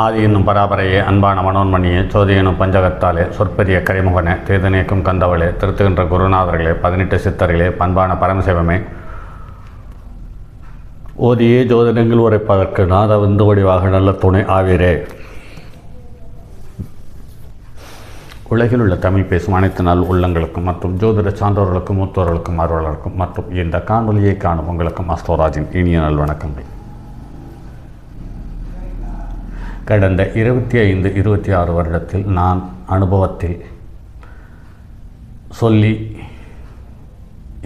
ஆதி என்னும் பராபரையே அன்பான மனோன்மணியே சோதி எனும் பஞ்சகத்தாலே சொற்பெரிய கரிமுகனே தேதநேக்கும் கந்தவளே திருத்துகின்ற குருநாதர்களே 18 சித்தர்களே பண்பான பரமசிவமே ஓதியே ஜோதிடங்கள் உரைப்பதற்கு நாத விந்து வடிவாக நல்ல துணை ஆவீரே. உலகில் உள்ள தமிழ் பேசும் அனைத்து நாள் உள்ளங்களுக்கும் மற்றும் ஜோதிட சான்றோர்களுக்கும் மூத்தோர்களுக்கும் அருளாளருக்கும் மற்றும் இந்த காணொலியை காணும் உங்களுக்கும் அஸ்ட்ரோராஜின் இனிய நல்வணக்கங்கள். கடந்த 25-26 வருடத்தில் நான் அனுபவத்தில் சொல்லி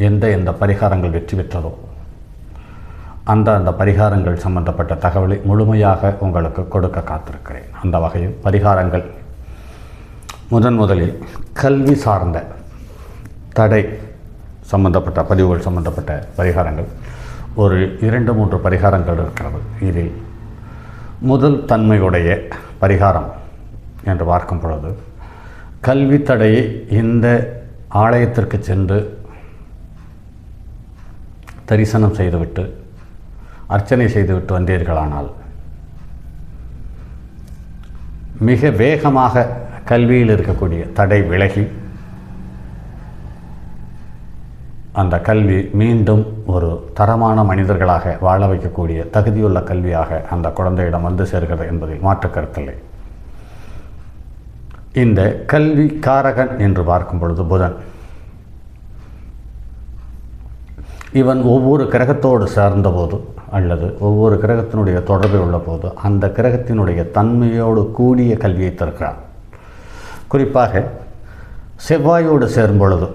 எந்த பரிகாரங்கள் வெற்றி பெற்றதோ அந்த பரிகாரங்கள் சம்பந்தப்பட்ட தகவலை முழுமையாக உங்களுக்கு கொடுக்க காத்திருக்கிறேன். அந்த வகையில் பரிகாரங்கள் முதலில் கல்வி சார்ந்த தடை சம்பந்தப்பட்ட பதிவுகள் சம்பந்தப்பட்ட பரிகாரங்கள் ஒரு 2-3 பரிகாரங்கள் இருக்கிறது. இதில் முதல் தன்மையுடைய பரிகாரம் என்று பார்க்கும் பொழுது கல்வி தடையை இந்த ஆலயத்திற்கு சென்று தரிசனம் செய்துவிட்டு அர்ச்சனை செய்துவிட்டு வந்தீர்களானால் மிக வேகமாக கல்வியில் இருக்கக்கூடிய தடை விலகி அந்த கல்வி மீண்டும் ஒரு தரமான மனிதர்களாக வாழ வைக்கக்கூடிய தகுதியுள்ள கல்வியாக அந்த குழந்தையிடம் வந்து சேர்கிறது என்பதில் மாற்று கருத்தில்லை. இந்த கல்வி காரகன் என்று பார்க்கும் பொழுது புதன், இவன் ஒவ்வொரு கிரகத்தோடு சேர்ந்தபோது அல்லது ஒவ்வொரு கிரகத்தினுடைய தொடர்பில் உள்ள போது அந்த கிரகத்தினுடைய தன்மையோடு கூடிய கல்வியை தருகிறார். குறிப்பாக செவ்வாயோடு சேரும் பொழுது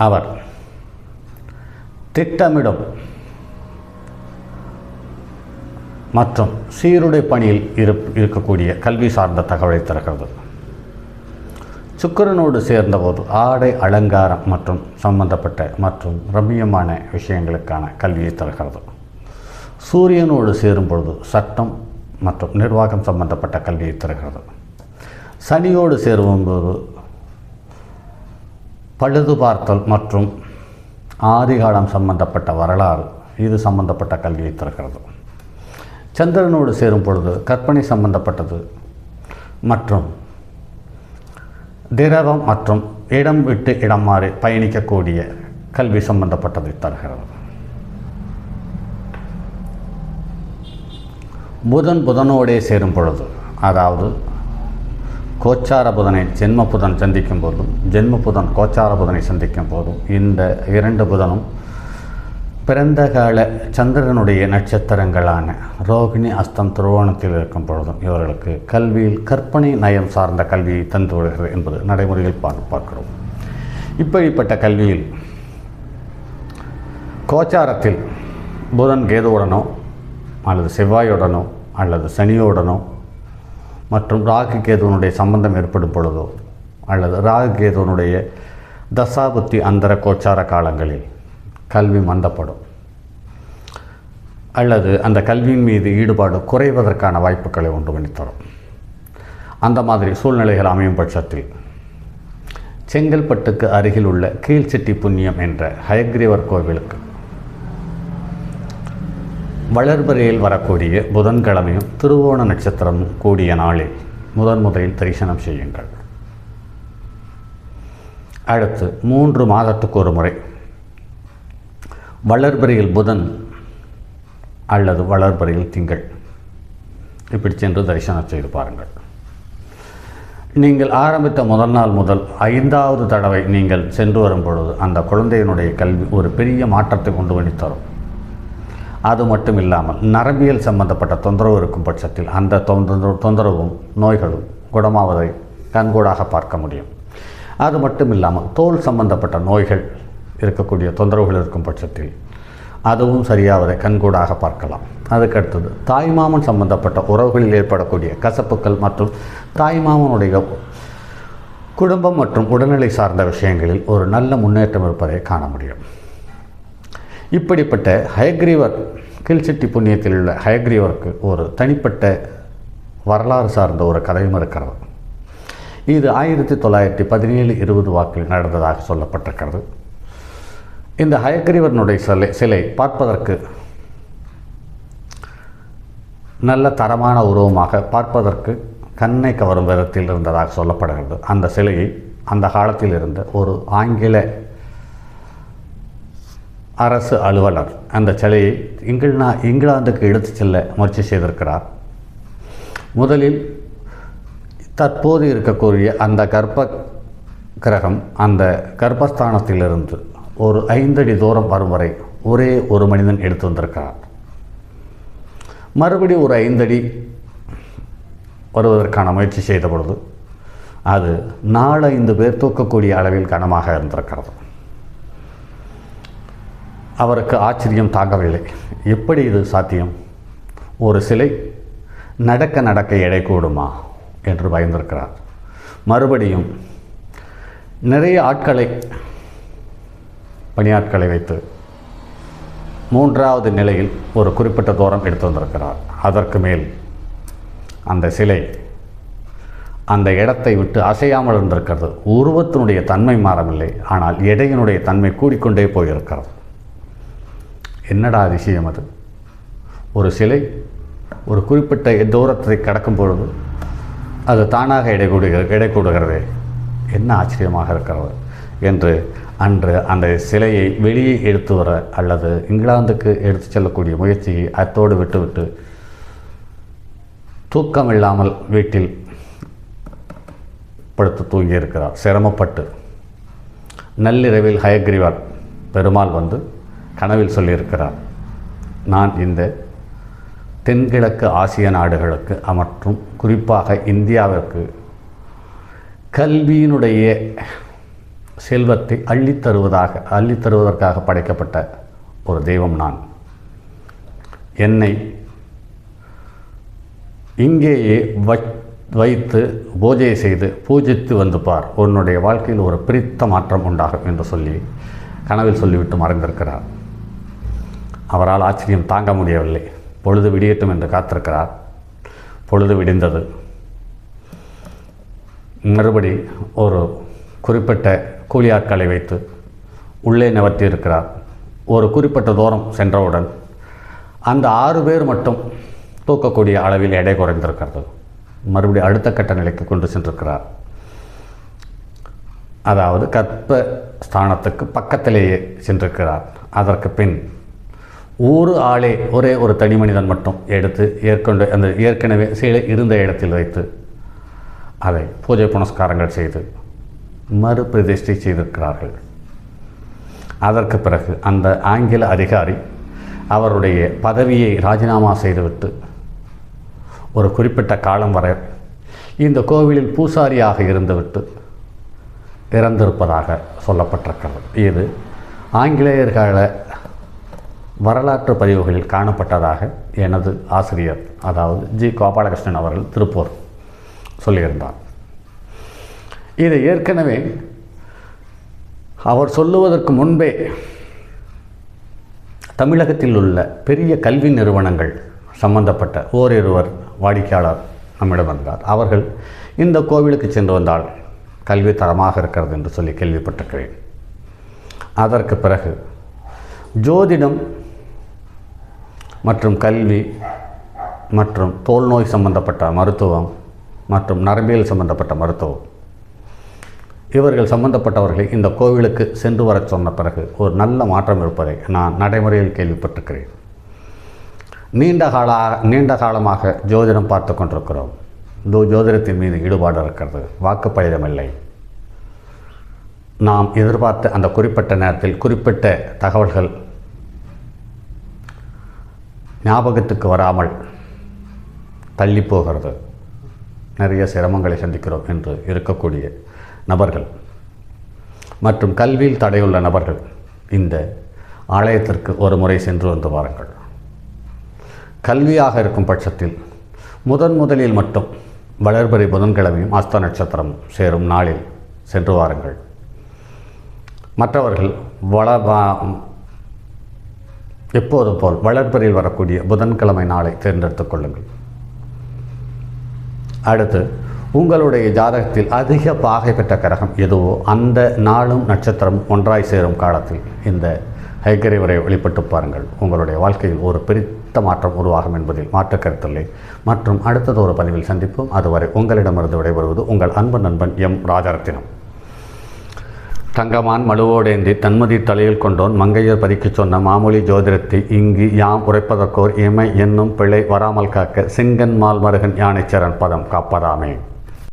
அவர் திட்டமிடும் மற்றும் சீருடை பணியில் இருக்கக்கூடிய கல்வி சார்ந்த தகவலை தருகிறது. சுக்கிரனோடு சேர்ந்தபோது ஆடை அலங்காரம் மற்றும் சம்பந்தப்பட்ட மற்றும் ரம்மியமான விஷயங்களுக்கான கல்வியை தருகிறது. சூரியனோடு சேரும் பொழுது சட்டம் மற்றும் நிர்வாகம் சம்பந்தப்பட்ட கல்வியை தருகிறது. சனியோடு சேரும்போது பழுது பார்த்தல் மற்றும் ஆதிகாலம் சம்பந்தப்பட்ட வரலாறு இது சம்பந்தப்பட்ட கல்வியை தருகிறது. சந்திரனோடு சேரும் பொழுது கற்பனை சம்பந்தப்பட்டது மற்றும் திரவம் மற்றும் இடம் விட்டு இடம் மாறி பயணிக்கக்கூடிய கல்வி சம்பந்தப்பட்டதை தருகிறது. புதனோடே சேரும் பொழுது, அதாவது கோச்சார புதனை ஜென்ம புதன் சந்திக்கும் போதும் ஜென்ம புதன் கோச்சார புதனை சந்திக்கும் போதும் இந்த 2 புதனும் பிறந்த கால சந்திரனுடைய நட்சத்திரங்களான ரோகிணி அஸ்தம் திருவோணத்தில் இருக்கும் பொழுதும் இவர்களுக்கு கல்வியில் கற்பனை நயம் சார்ந்த கல்வியை தந்து வருகிறது என்பது நடைமுறையில் பார்க்கிறோம். இப்படிப்பட்ட கல்வியில் கோச்சாரத்தில் புதன் கேதுவுடனோ அல்லது செவ்வாயுடனோ அல்லது சனியோடனோ மற்றும் ராகு கேதுவனுடைய சம்பந்தம் ஏற்படும் பொழுதோ அல்லது ராகு கேதுவனுடைய தசாபுத்தி அந்தர கோச்சார காலங்களில் கல்வி மந்தப்படும் அல்லது அந்த கல்வியின் மீது ஈடுபாடு குறைவதற்கான வாய்ப்புகளை உண்டு பண்ணி தரும். அந்த மாதிரி சூழ்நிலைகள் அமையும் பட்சத்தில் செங்கல்பட்டுக்கு அருகில் உள்ள கீழ்ச்செட்டி புண்ணியம் என்ற ஹயக்ரீவர் கோவிலுக்கு வளர்பிறையில் வரக்கூடிய புதன்கிழமையும் திருவோண நட்சத்திரமும் கூடிய நாளில் முதலில் தரிசனம் செய்யுங்கள். அடுத்து 3 மாதத்துக்கு ஒரு முறை வளர்பிறையில் புதன் அல்லது வளர்பிறையில் திங்கள் இப்படி சென்று தரிசனம் செய்து பாருங்கள். நீங்கள் ஆரம்பித்த முதல் நாள் முதல் 5வது தடவை நீங்கள் சென்று வரும் பொழுது அந்த குழந்தையினுடைய கல்வி ஒரு பெரிய மாற்றத்தை கொண்டு வந்து தரும். அது மட்டும் இல்லாமல் நரம்பியல் சம்பந்தப்பட்ட தொந்தரவு இருக்கும் பட்சத்தில் அந்த தொந்தரவும் நோய்களும் குணமாவதை கண்கூடாக பார்க்க முடியும். அது மட்டும் இல்லாமல் தோல் சம்பந்தப்பட்ட நோய்கள் இருக்கக்கூடிய தொந்தரவுகள் இருக்கும் பட்சத்தில் அதுவும் சரியாவதை கண்கூடாக பார்க்கலாம். அதுக்கடுத்தது தாய்மாமன் சம்பந்தப்பட்ட உறவுகளில் ஏற்படக்கூடிய கசப்புக்கள் மற்றும் தாய்மாமனுடைய குடும்பம் மற்றும் உடல்நிலை சார்ந்த விஷயங்களில் ஒரு நல்ல முன்னேற்றம் இருப்பதை காண முடியும். இப்படிப்பட்ட ஹயக்ரீவர் கீழ்ச்செட்டி புண்ணியத்தில் உள்ள ஹயக்ரீவருக்கு ஒரு தனிப்பட்ட வரலாறு சார்ந்த ஒரு கதையும் இருக்கிறது. இது 1917-20 வாக்கில் நடந்ததாக சொல்லப்பட்டிருக்கிறது. இந்த ஹயக்ரீவனுடைய சிலை பார்ப்பதற்கு நல்ல தரமான உருவமாக பார்ப்பதற்கு கண்ணை கவரும் விதத்தில் இருந்ததாக சொல்லப்படுகிறது. அந்த சிலையை அந்த காலத்தில் இருந்த ஒரு ஆங்கில அரசு அலுவலர் அந்த சிலையை இங்கிலாந்துக்கு எடுத்து செல்ல முயற்சி செய்திருக்கிறார். முதலில் தற்போது இருக்கக்கூடிய அந்த கர்ப்ப கிரகம் அந்த கர்ப்பஸ்தானத்திலிருந்து ஒரு 5 அடி தூரம் வரும் வரை ஒரே ஒரு மனிதன் எடுத்து வந்திருக்கிறார். மறுபடி ஒரு 5 அடி வருவதற்கான முயற்சி செய்த பொழுது அது 4-5 பேர் தூக்கக்கூடிய அளவில் கனமாக இருந்திருக்கிறது. அவருக்கு ஆச்சரியம் தாங்கவில்லை. எப்படி இது சாத்தியம்? ஒரு சிலை நடக்க நடக்க எடை கூடுமா என்று பயந்திருக்கிறார். மறுபடியும் நிறைய பணியாட்களை வைத்து 3வது நிலையில் ஒரு குறிப்பிட்ட தூரம் எடுத்து வந்திருக்கிறார். அதற்கு மேல் அந்த சிலை அந்த இடத்தை விட்டு அசையாமல் இருந்திருக்கிறது. உருவத்தினுடைய தன்மை மாறவில்லை, ஆனால் எடையினுடைய தன்மை கூடிக்கொண்டே போயிருக்கிறது. என்னடா அதிசயம் அது? ஒரு சிலை ஒரு குறிப்பிட்ட தூரத்தை கடக்கும் பொழுது அது தானாக எடை கூடுகிறதே, என்ன ஆச்சரியமாக இருக்கிறது என்று அன்று அந்த சிலையை வெளியே எடுத்து வர அல்லது இங்கிலாந்துக்கு எடுத்து செல்லக்கூடிய முயற்சியை அத்தோடு விட்டுவிட்டு தூக்கம் இல்லாமல் வீட்டில் படுத்து தூங்கியிருக்கிறார். சிரமப்பட்டு நள்ளிரவில் ஹயக்ரீவர் பெருமாள் வந்து கனவில் சொல்லியிருக்கிறார், நான் இந்த தென்கிழக்கு ஆசிய நாடுகளுக்கு மற்றும் குறிப்பாக இந்தியாவிற்கு கல்வியினுடைய செல்வத்தை அள்ளித்தருவதற்காக படைக்கப்பட்ட ஒரு தெய்வம் நான். என்னை இங்கேயே வைத்து பூஜை செய்து பூஜித்து வந்து பார், உன்னுடைய வாழ்க்கையில் ஒரு பிரித்த மாற்றம் உண்டாகும் என்று சொல்லி கனவில் சொல்லிவிட்டு மறைந்திருக்கிறார். அவரால் ஆச்சரியம் தாங்க முடியவில்லை. பொழுது விடியட்டும் என்று காத்திருக்கிறார். பொழுது விடிந்தது. மறுபடி ஒரு குறிப்பிட்ட கூலியாட்களை வைத்து உள்ளே நகர்த்தியிருக்கிறார். ஒரு குறிப்பிட்ட தூரம் சென்றவுடன் அந்த 6 பேர் மட்டும் தூக்கக்கூடிய அளவில் எடை குறைந்திருக்கிறது. மறுபடியும் அடுத்த கட்ட நிலைக்கு கொண்டு சென்றிருக்கிறார். அதாவது கர்ப்ப ஸ்தானத்துக்கு பக்கத்திலேயே சென்றிருக்கிறார். அதற்கு பின் ஒரு ஆளே ஒரே ஒரு தனி மனிதன் மட்டும் எடுத்து அந்த ஏற்கனவே சிலை இருந்த இடத்தில் வைத்து அதை பூஜை புனஸ்காரங்கள் செய்து மறுபிரதிஷ்டை செய்திருக்கிறார்கள். அதற்கு பிறகு அந்த ஆங்கில அதிகாரி அவருடைய பதவியை ராஜினாமா செய்துவிட்டு ஒரு குறிப்பிட்ட காலம் வரை இந்த கோவிலில் பூசாரியாக இருந்துவிட்டு இறந்திருப்பதாக சொல்லப்பட்டிருக்கிறது. இது ஆங்கிலேயர்கள வரலாற்று பதிவுகளில் காணப்பட்டதாக எனது ஆசிரியர், அதாவது ஜி. கோபாலகிருஷ்ணன் அவர்கள் திருப்பூர் சொல்லியிருந்தார். இதை ஏற்கனவே அவர் சொல்லுவதற்கு முன்பே தமிழகத்தில் உள்ள பெரிய கல்வி நிறுவனங்கள் சம்பந்தப்பட்ட ஓரிருவர் வாடிக்கையாளர் நம்மிடம் வந்தார். அவர்கள் இந்த கோவிலுக்கு சென்று வந்தால் கல்வி தரமாக இருக்கிறது என்று சொல்லி கேள்விப்பட்டிருக்கிறேன். அதற்கு பிறகு ஜோதிடம் மற்றும் கல்வி மற்றும் தோல் நோய் சம்பந்தப்பட்ட மருத்துவம் மற்றும் நரம்பியல் சம்பந்தப்பட்ட மருத்துவம் இவர்கள் சம்பந்தப்பட்டவர்களை இந்த கோவிலுக்கு சென்று வர சொன்ன பிறகு ஒரு நல்ல மாற்றம் இருப்பதை நான் நடைமுறையில் கேள்விப்பட்டிருக்கிறேன். நீண்ட காலமாக ஜோதிடம் பார்த்து கொண்டிருக்கிறோம். ஜோதிடத்தின் மீது ஈடுபாடு இருக்கிறது, வாக்குப்பளிதமில்லை. நாம் எதிர்பார்த்த அந்த குறிப்பிட்ட நேரத்தில் குறிப்பிட்ட தகவல்கள் ஞாபகத்துக்கு வராமல் தள்ளி போகிறது. நிறைய சிரமங்களை சந்திக்கிறோம் என்று இருக்கக்கூடிய நபர்கள் மற்றும் கல்வியில் தடையுள்ள நபர்கள் இந்த ஆலயத்திற்கு ஒரு முறை சென்று வந்து வாருங்கள். கல்வியாக இருக்கும் பட்சத்தில் முதலில் மட்டும் வளர்பிறை புதன்கிழமையும் அஸ்த நட்சத்திரம் சேரும் நாளில் சென்று வாருங்கள். மற்றவர்கள் எப்போதும் போல் வளர்பிறையில் வரக்கூடிய புதன்கிழமை நாளை தேர்ந்தெடுத்துக் கொள்ளுங்கள். அடுத்து உங்களுடைய ஜாதகத்தில் அதிக பாகை பெற்ற கிரகம் எதுவோ அந்த நாளும் நட்சத்திரம் ஒன்றாய் சேரும் காலத்தில் இந்த ஹயக்ரீவரை வழிபட்டு பாருங்கள். உங்களுடைய வாழ்க்கையில் ஒரு சித்த மாற்றம் உருவாகும் என்பதில் மாற்று கருத்தில்லை. மற்றும் அடுத்தது ஒரு பதிவில் சந்திப்போம். அதுவரை உங்களிடமிருந்து விடைபெறுவது உங்கள் அன்பு நண்பன் எம் ராஜரத்தினம். தங்கமான் மழுவோடேந்தி தன்மதி தலையில் கொண்டோன் மங்கையர் பதிக்கச் சொன்ன மாமொழி ஜோதிடத்தை இங்கு யாம் உரைப்பதற்கோர் இமை என்னும் பிழை வராமல் காக்க செங்கன் மால் மருகன் யானைச்சரன் பதம் காப்பதாமே.